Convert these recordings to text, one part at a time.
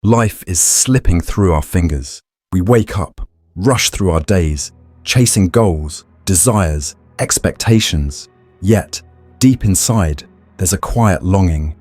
Life is slipping through our fingers. We wake up, rush through our days, chasing goals, desires, expectations. Yet, deep inside, there's a quiet longing,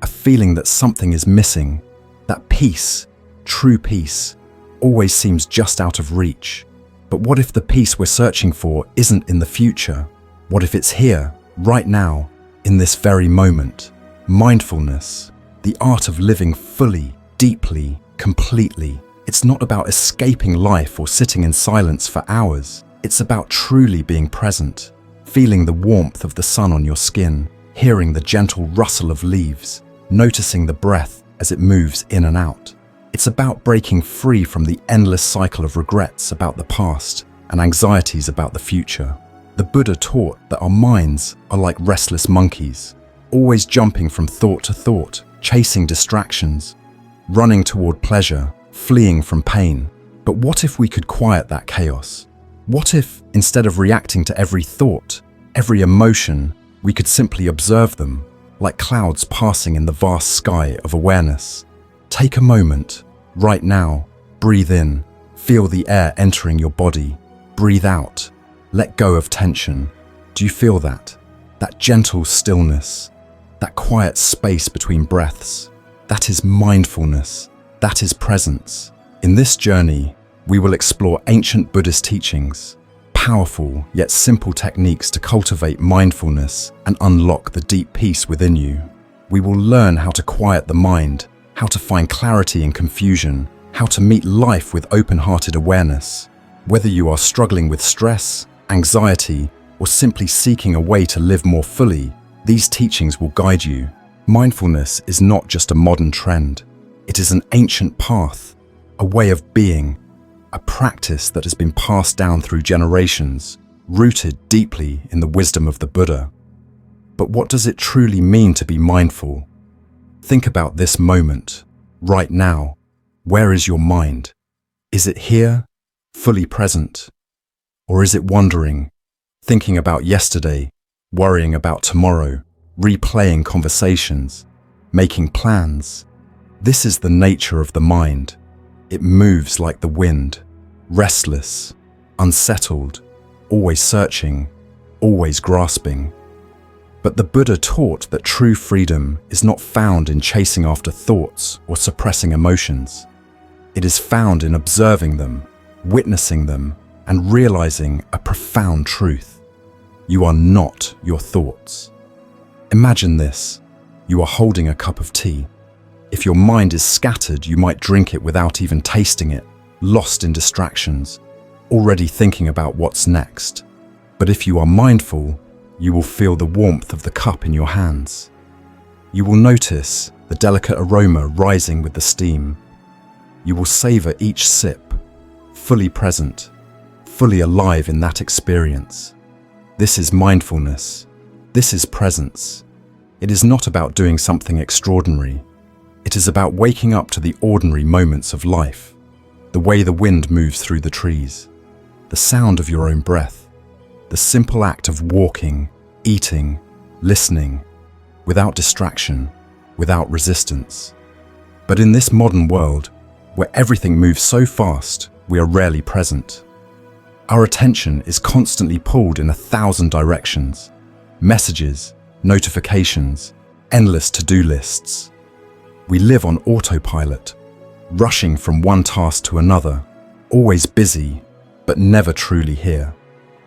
a feeling that something is missing. That peace, true peace, always seems just out of reach. But what if the peace we're searching for isn't in the future? What if it's here, right now, in this very moment? Mindfulness, the art of living fully, deeply, completely. It's not about escaping life or sitting in silence for hours. It's about truly being present, feeling the warmth of the sun on your skin, hearing the gentle rustle of leaves, noticing the breath as it moves in and out. It's about breaking free from the endless cycle of regrets about the past and anxieties about the future. The Buddha taught that our minds are like restless monkeys, always jumping from thought to thought, chasing distractions, running toward pleasure, fleeing from pain. But what if we could quiet that chaos? What if, instead of reacting to every thought, every emotion, we could simply observe them, like clouds passing in the vast sky of awareness? Take a moment, right now, breathe in, feel the air entering your body, breathe out, let go of tension. Do you feel that? That gentle stillness, that quiet space between breaths? That is mindfulness. That is presence. In this journey, we will explore ancient Buddhist teachings, powerful yet simple techniques to cultivate mindfulness and unlock the deep peace within you. We will learn how to quiet the mind, how to find clarity in confusion, how to meet life with open-hearted awareness. Whether you are struggling with stress, anxiety, or simply seeking a way to live more fully, these teachings will guide you. Mindfulness is not just a modern trend. It is an ancient path, a way of being, a practice that has been passed down through generations, rooted deeply in the wisdom of the Buddha. But what does it truly mean to be mindful? Think about this moment, right now. Where is your mind? Is it here, fully present? Or is it wandering, thinking about yesterday, worrying about tomorrow, replaying conversations, making plans? This is the nature of the mind. It moves like the wind, restless, unsettled, always searching, always grasping. But the Buddha taught that true freedom is not found in chasing after thoughts or suppressing emotions. It is found in observing them, witnessing them, and realizing a profound truth. You are not your thoughts. Imagine this. You are holding a cup of tea. If your mind is scattered, you might drink it without even tasting it, lost in distractions, already thinking about what's next. But if you are mindful, you will feel the warmth of the cup in your hands. You will notice the delicate aroma rising with the steam. You will savor each sip, fully present, fully alive in that experience. This is mindfulness. This is presence. It is not about doing something extraordinary. It is about waking up to the ordinary moments of life, the way the wind moves through the trees, the sound of your own breath, the simple act of walking, eating, listening, without distraction, without resistance. But in this modern world, where everything moves so fast, we are rarely present. Our attention is constantly pulled in 1,000 directions. Messages, notifications, endless to-do lists. We live on autopilot, rushing from one task to another, always busy, but never truly here.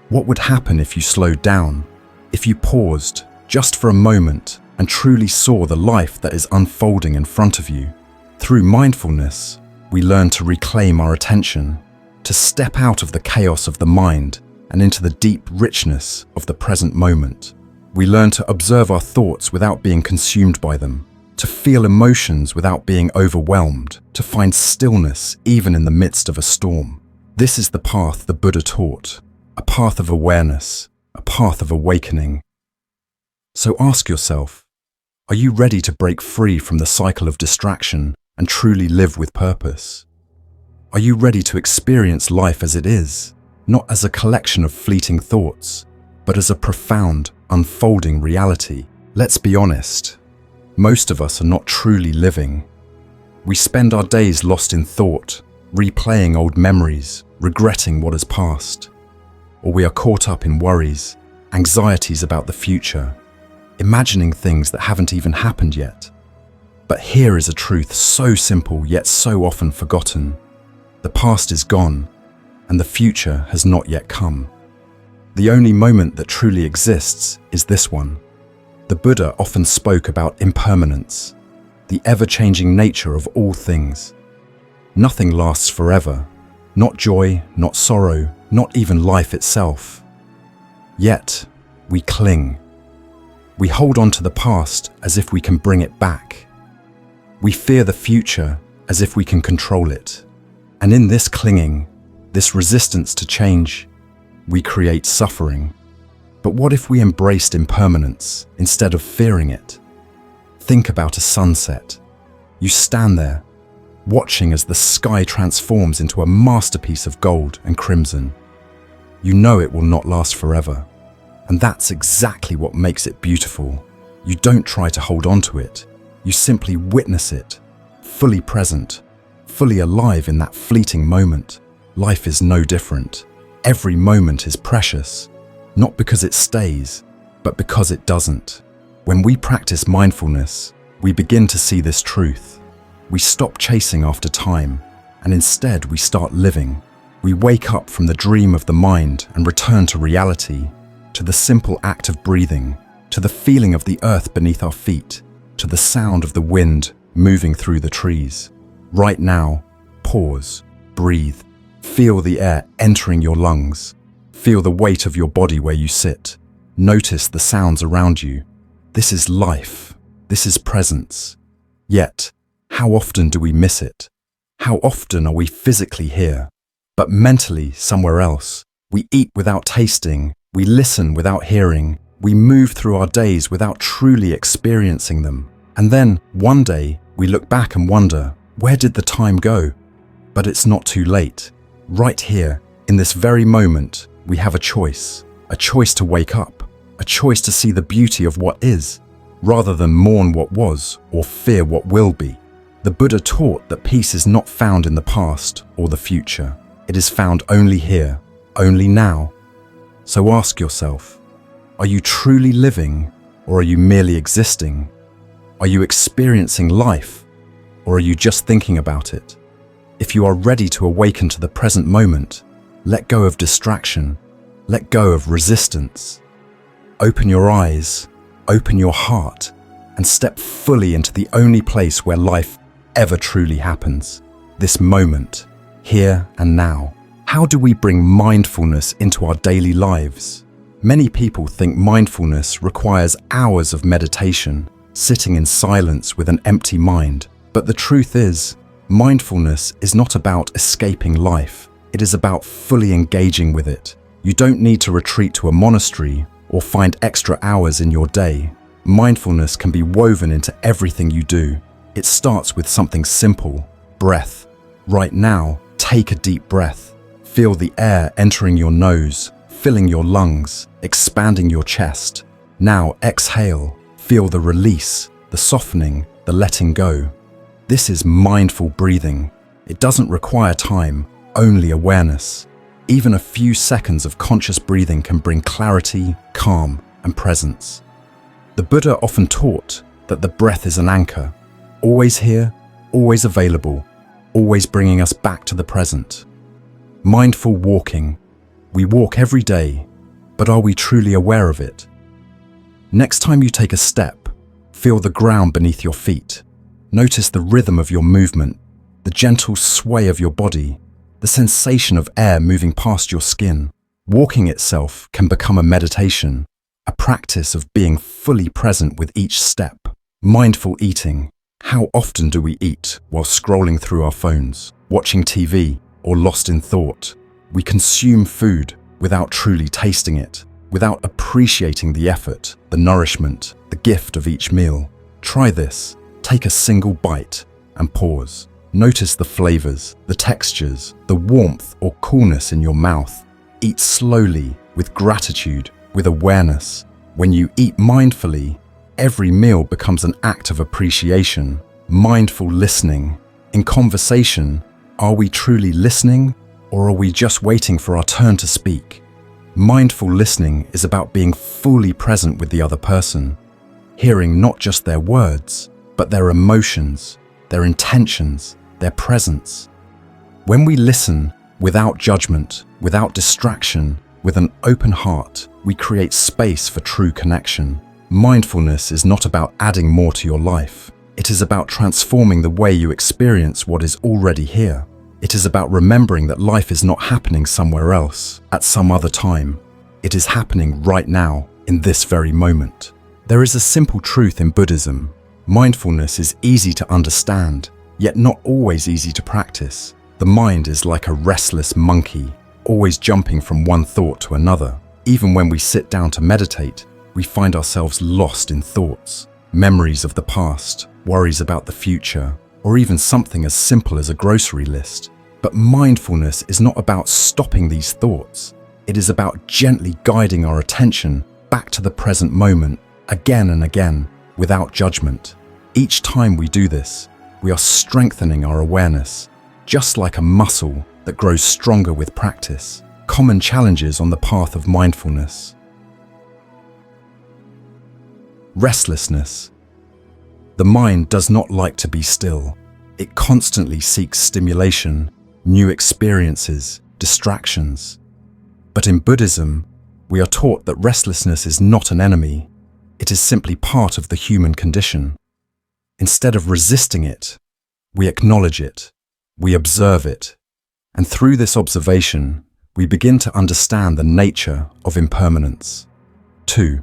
What would happen if you slowed down, if you paused just for a moment and truly saw the life that is unfolding in front of you? Through mindfulness, we learn to reclaim our attention, to step out of the chaos of the mind and into the deep richness of the present moment. We learn to observe our thoughts without being consumed by them, to feel emotions without being overwhelmed, to find stillness even in the midst of a storm. This is the path the Buddha taught, a path of awareness, a path of awakening. So ask yourself, are you ready to break free from the cycle of distraction and truly live with purpose? Are you ready to experience life as it is, not as a collection of fleeting thoughts, but as a profound, unfolding reality? Let's be honest. Most of us are not truly living. We spend our days lost in thought, replaying old memories, regretting what has passed. Or we are caught up in worries, anxieties about the future, imagining things that haven't even happened yet. But here is a truth so simple yet so often forgotten. The past is gone, and the future has not yet come. The only moment that truly exists is this one. The Buddha often spoke about impermanence, the ever-changing nature of all things. Nothing lasts forever, not joy, not sorrow, not even life itself. Yet, we cling. We hold on to the past as if we can bring it back. We fear the future as if we can control it. And in this clinging, this resistance to change, we create suffering. But what if we embraced impermanence instead of fearing it? Think about a sunset. You stand there, watching as the sky transforms into a masterpiece of gold and crimson. You know it will not last forever. And that's exactly what makes it beautiful. You don't try to hold on to it. You simply witness it, fully present, fully alive in that fleeting moment. Life is no different. Every moment is precious, not because it stays, but because it doesn't. When we practice mindfulness, we begin to see this truth. We stop chasing after time, and instead we start living. We wake up from the dream of the mind and return to reality, to the simple act of breathing, to the feeling of the earth beneath our feet, to the sound of the wind moving through the trees. Right now, pause, breathe, feel the air entering your lungs, feel the weight of your body where you sit, notice the sounds around you. This is life, this is presence. Yet, how often do we miss it? How often are we physically here, but mentally somewhere else? We eat without tasting, we listen without hearing, we move through our days without truly experiencing them. And then, one day, we look back and wonder, where did the time go? But it's not too late. Right here, in this very moment, we have a choice to wake up, a choice to see the beauty of what is, rather than mourn what was or fear what will be. The Buddha taught that peace is not found in the past or the future. It is found only here, only now. So ask yourself, are you truly living or are you merely existing? Are you experiencing life or are you just thinking about it? If you are ready to awaken to the present moment, let go of distraction, let go of resistance. Open your eyes, open your heart, and step fully into the only place where life ever truly happens. This moment, here and now. How do we bring mindfulness into our daily lives? Many people think mindfulness requires hours of meditation, sitting in silence with an empty mind. But the truth is, mindfulness is not about escaping life. It is about fully engaging with it. You don't need to retreat to a monastery or find extra hours in your day. Mindfulness can be woven into everything you do. It starts with something simple, breath. Right now, take a deep breath. Feel the air entering your nose, filling your lungs, expanding your chest. Now exhale. Feel the release, the softening, the letting go. This is mindful breathing. It doesn't require time, only awareness. Even a few seconds of conscious breathing can bring clarity, calm, and presence. The Buddha often taught that the breath is an anchor, always here, always available, always bringing us back to the present. Mindful walking. We walk every day, but are we truly aware of it? Next time you take a step, feel the ground beneath your feet. Notice the rhythm of your movement, the gentle sway of your body, the sensation of air moving past your skin. Walking itself can become a meditation, a practice of being fully present with each step. Mindful eating. How often do we eat while scrolling through our phones, watching TV, or lost in thought? We consume food without truly tasting it, without appreciating the effort, the nourishment, the gift of each meal. Try this. Take a single bite and pause. Notice the flavors, the textures, the warmth or coolness in your mouth. Eat slowly, with gratitude, with awareness. When you eat mindfully, every meal becomes an act of appreciation, mindful listening, In conversation, are we truly listening, or are we just waiting for our turn to speak? Mindful listening is about being fully present with the other person, hearing not just their words, but their emotions, their intentions, their presence. When we listen without judgment, without distraction, with an open heart, we create space for true connection. Mindfulness is not about adding more to your life. It is about transforming the way you experience what is already here. It is about remembering that life is not happening somewhere else, at some other time. It is happening right now, in this very moment. There is a simple truth in Buddhism. Mindfulness is easy to understand, yet not always easy to practice. The mind is like a restless monkey, always jumping from one thought to another. Even when we sit down to meditate, we find ourselves lost in thoughts, memories of the past, worries about the future, or even something as simple as a grocery list. But mindfulness is not about stopping these thoughts. It is about gently guiding our attention back to the present moment, again and again, without judgment. Each time we do this, we are strengthening our awareness, just like a muscle that grows stronger with practice. Common challenges on the path of mindfulness. Restlessness. The mind does not like to be still. It constantly seeks stimulation, new experiences, distractions. But in Buddhism, we are taught that restlessness is not an enemy. It is simply part of the human condition. Instead of resisting it, we acknowledge it, we observe it, and through this observation, we begin to understand the nature of impermanence. 2.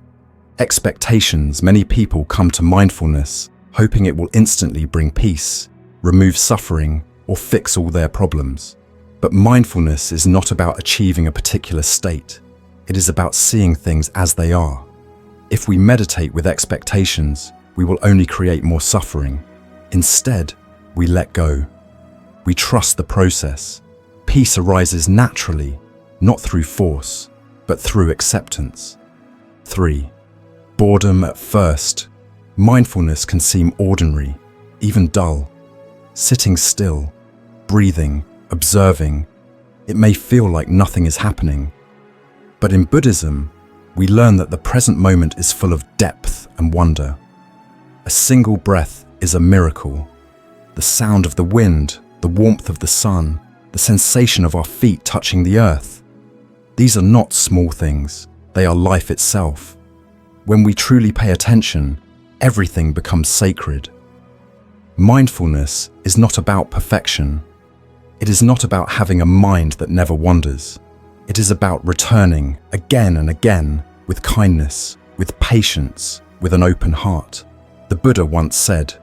Expectations. Many people come to mindfulness hoping it will instantly bring peace, remove suffering, or fix all their problems. But mindfulness is not about achieving a particular state. It is about seeing things as they are. If we meditate with expectations, we will only create more suffering. Instead, we let go. We trust the process. Peace arises naturally, not through force, but through acceptance. 3. Boredom at first. Mindfulness can seem ordinary, even dull. Sitting still, breathing, observing, it may feel like nothing is happening. But in Buddhism, we learn that the present moment is full of depth and wonder. A single breath is a miracle. The sound of the wind, the warmth of the sun, the sensation of our feet touching the earth. These are not small things, they are life itself. When we truly pay attention, everything becomes sacred. Mindfulness is not about perfection. It is not about having a mind that never wanders. It is about returning again and again with kindness, with patience, with an open heart. The Buddha once said,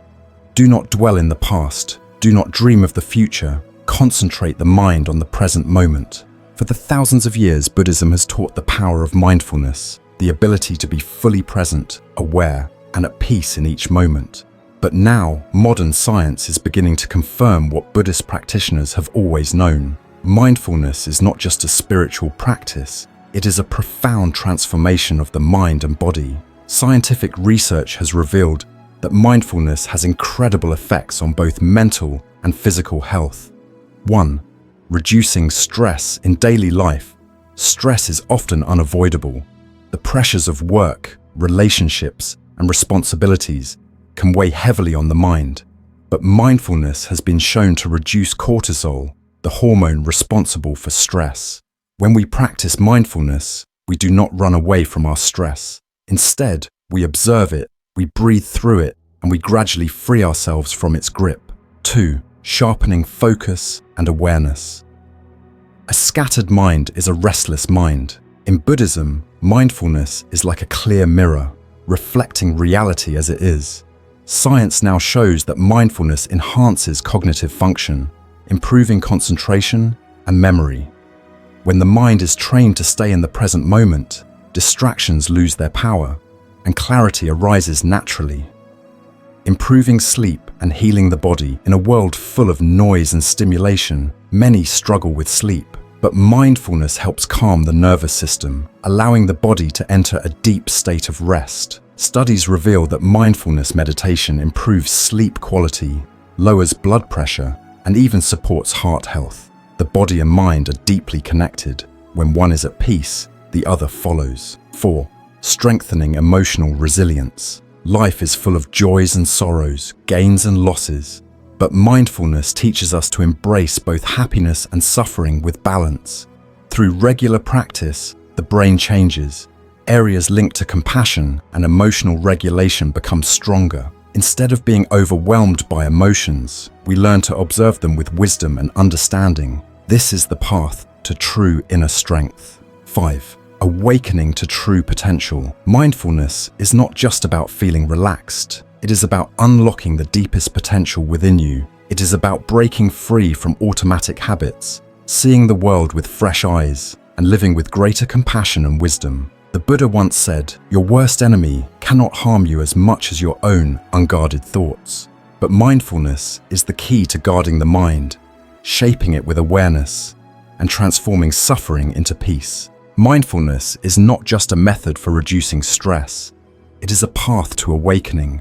"Do not dwell in the past, do not dream of the future, concentrate the mind on the present moment." For the thousands of years, Buddhism has taught the power of mindfulness, the ability to be fully present, aware, and at peace in each moment. But now, modern science is beginning to confirm what Buddhist practitioners have always known. Mindfulness is not just a spiritual practice, it is a profound transformation of the mind and body. Scientific research has revealed that mindfulness has incredible effects on both mental and physical health. 1. Reducing stress in daily life. Stress is often unavoidable. The pressures of work, relationships, and responsibilities can weigh heavily on the mind. But mindfulness has been shown to reduce cortisol, the hormone responsible for stress. When we practice mindfulness, we do not run away from our stress. Instead, we observe it, we breathe through it, and we gradually free ourselves from its grip. 2. Sharpening focus and awareness. A scattered mind is a restless mind. In Buddhism, mindfulness is like a clear mirror, reflecting reality as it is. Science now shows that mindfulness enhances cognitive function, improving concentration and memory. When the mind is trained to stay in the present moment, distractions lose their power, and clarity arises naturally. Improving sleep and healing the body. In a world full of noise and stimulation, many struggle with sleep, but mindfulness helps calm the nervous system, allowing the body to enter a deep state of rest. Studies reveal that mindfulness meditation improves sleep quality, lowers blood pressure, and even supports heart health. The body and mind are deeply connected. When one is at peace, the other follows. 4. Strengthening emotional resilience. Life is full of joys and sorrows, gains and losses, but mindfulness teaches us to embrace both happiness and suffering with balance. Through regular practice, the brain changes. Areas linked to compassion and emotional regulation become stronger. Instead of being overwhelmed by emotions, we learn to observe them with wisdom and understanding. This is the path to true inner strength. 5. Awakening to true potential. Mindfulness is not just about feeling relaxed. It is about unlocking the deepest potential within you. It is about breaking free from automatic habits, seeing the world with fresh eyes, and living with greater compassion and wisdom. The Buddha once said, "Your worst enemy cannot harm you as much as your own unguarded thoughts." But mindfulness is the key to guarding the mind, shaping it with awareness, and transforming suffering into peace. Mindfulness is not just a method for reducing stress. It is a path to awakening,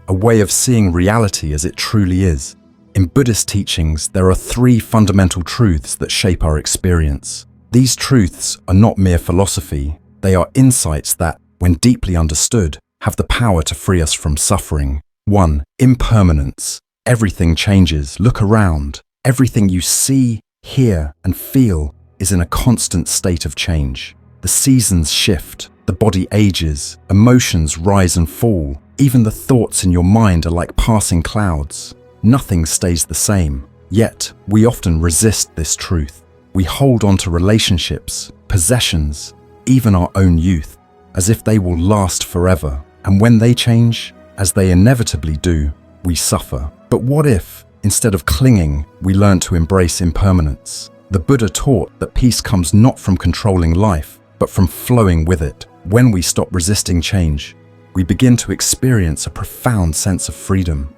a way of seeing reality as it truly is. In Buddhist teachings, there are 3 fundamental truths that shape our experience. These truths are not mere philosophy. They are insights that, when deeply understood, have the power to free us from suffering. 1. Impermanence. Everything changes. Look around. Everything you see, hear, and feel is in a constant state of change. The seasons shift, the body ages, emotions rise and fall. Even the thoughts in your mind are like passing clouds. Nothing stays the same. Yet, we often resist this truth. We hold on to relationships, possessions, even our own youth, as if they will last forever. And when they change, as they inevitably do, we suffer. But what if, instead of clinging, we learn to embrace impermanence? The Buddha taught that peace comes not from controlling life, but from flowing with it. When we stop resisting change, we begin to experience a profound sense of freedom.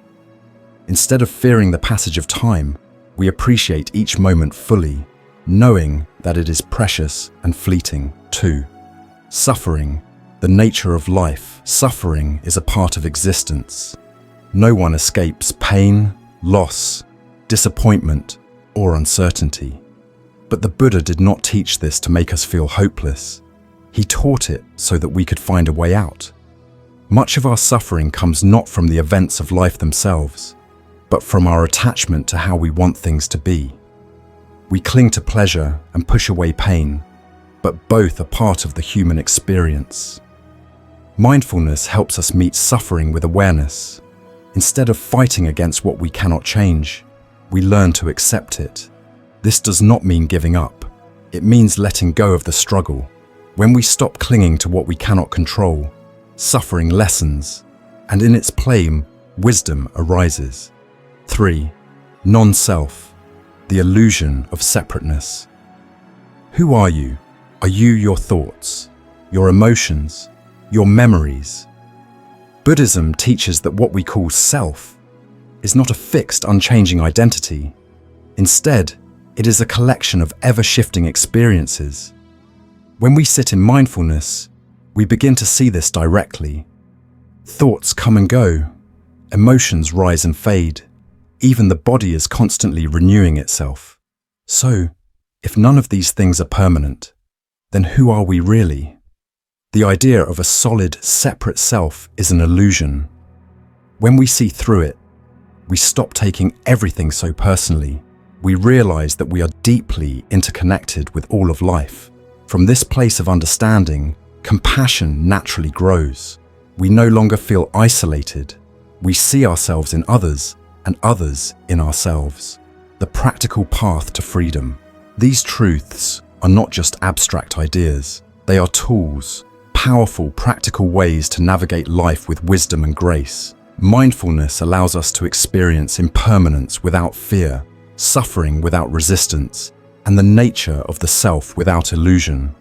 Instead of fearing the passage of time, we appreciate each moment fully, knowing that it is precious and fleeting. 2. Suffering, the nature of life. Suffering is a part of existence. No one escapes pain, loss, disappointment, or uncertainty. But the Buddha did not teach this to make us feel hopeless. He taught it so that we could find a way out. Much of our suffering comes not from the events of life themselves, but from our attachment to how we want things to be. We cling to pleasure and push away pain, but both are part of the human experience. Mindfulness helps us meet suffering with awareness. Instead of fighting against what we cannot change, we learn to accept it. This does not mean giving up. It means letting go of the struggle. When we stop clinging to what we cannot control, suffering lessens, and in its place, wisdom arises. 3. Non-self, the illusion of separateness. Who are you? Are you your thoughts, your emotions, your memories? Buddhism teaches that what we call self is not a fixed, unchanging identity. Instead, it is a collection of ever-shifting experiences. When we sit in mindfulness, we begin to see this directly. Thoughts come and go, emotions rise and fade. Even the body is constantly renewing itself. So, if none of these things are permanent, then who are we really? The idea of a solid, separate self is an illusion. When we see through it, we stop taking everything so personally. We realize that we are deeply interconnected with all of life. From this place of understanding, compassion naturally grows. We no longer feel isolated. We see ourselves in others and others in ourselves. The practical path to freedom. These truths are not just abstract ideas. They are tools, powerful, practical ways to navigate life with wisdom and grace. Mindfulness allows us to experience impermanence without fear, suffering without resistance, and the nature of the self without illusion.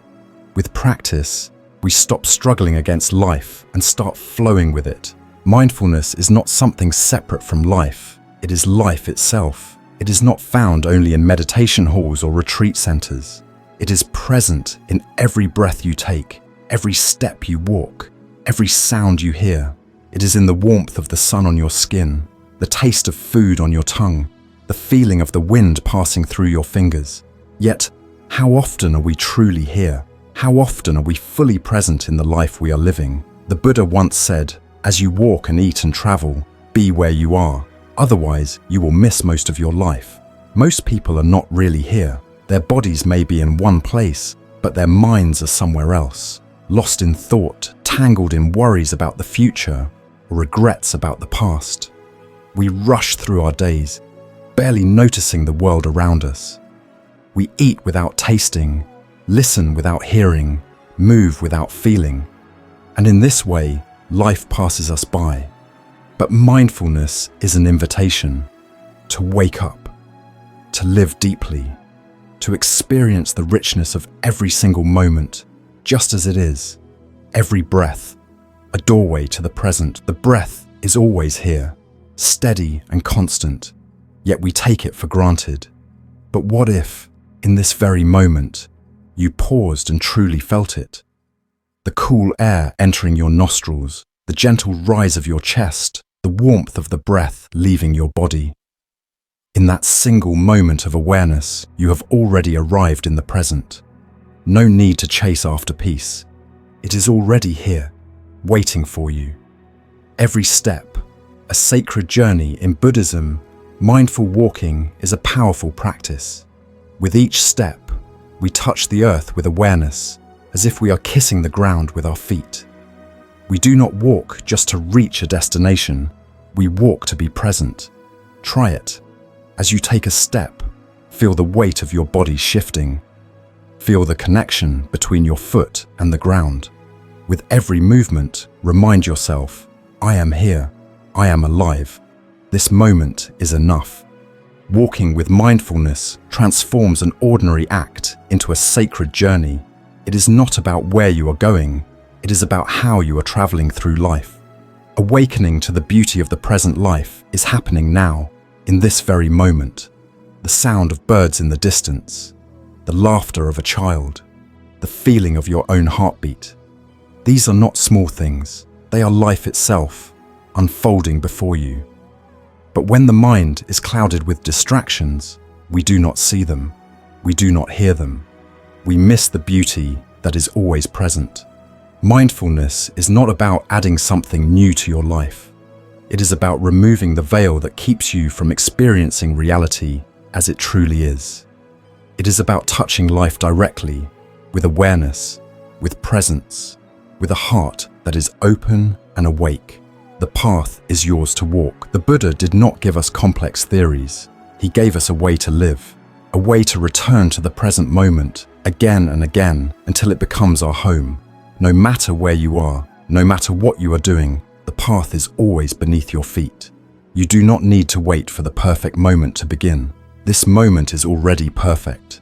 With practice, we stop struggling against life and start flowing with it. Mindfulness is not something separate from life. It is life itself. It is not found only in meditation halls or retreat centers. It is present in every breath you take, every step you walk, every sound you hear. It is in the warmth of the sun on your skin, the taste of food on your tongue, the feeling of the wind passing through your fingers. Yet, how often are we truly here? How often are we fully present in the life we are living? The Buddha once said, "As you walk and eat and travel, be where you are. Otherwise, you will miss most of your life." Most people are not really here. Their bodies may be in one place, but their minds are somewhere else, lost in thought, tangled in worries about the future, or regrets about the past. We rush through our days, barely noticing the world around us. We eat without tasting, listen without hearing, move without feeling. And in this way, life passes us by. But mindfulness is an invitation to wake up, to live deeply, to experience the richness of every single moment, just as it is. Every breath, a doorway to the present. The breath is always here, steady and constant, yet we take it for granted. But what if, in this very moment, you paused and truly felt it? The cool air entering your nostrils, the gentle rise of your chest, the warmth of the breath leaving your body. In that single moment of awareness, you have already arrived in the present. No need to chase after peace. It is already here, waiting for you. Every step, a sacred journey. In Buddhism, mindful walking is a powerful practice. With each step, we touch the earth with awareness, as if we are kissing the ground with our feet. We do not walk just to reach a destination, we walk to be present. Try it. As you take a step, feel the weight of your body shifting. Feel the connection between your foot and the ground. With every movement, remind yourself, I am here, I am alive. This moment is enough. Walking with mindfulness transforms an ordinary act into a sacred journey. It is not about where you are going, it is about how you are traveling through life. Awakening to the beauty of the present life is happening now, in this very moment. The sound of birds in the distance, the laughter of a child, the feeling of your own heartbeat. These are not small things, they are life itself, unfolding before you. But when the mind is clouded with distractions, we do not see them, we do not hear them. We miss the beauty that is always present. Mindfulness is not about adding something new to your life. It is about removing the veil that keeps you from experiencing reality as it truly is. It is about touching life directly, with awareness, with presence, with a heart that is open and awake. The path is yours to walk. The Buddha did not give us complex theories. He gave us a way to live, a way to return to the present moment again and again until it becomes our home. No matter where you are, no matter what you are doing, the path is always beneath your feet. You do not need to wait for the perfect moment to begin. This moment is already perfect.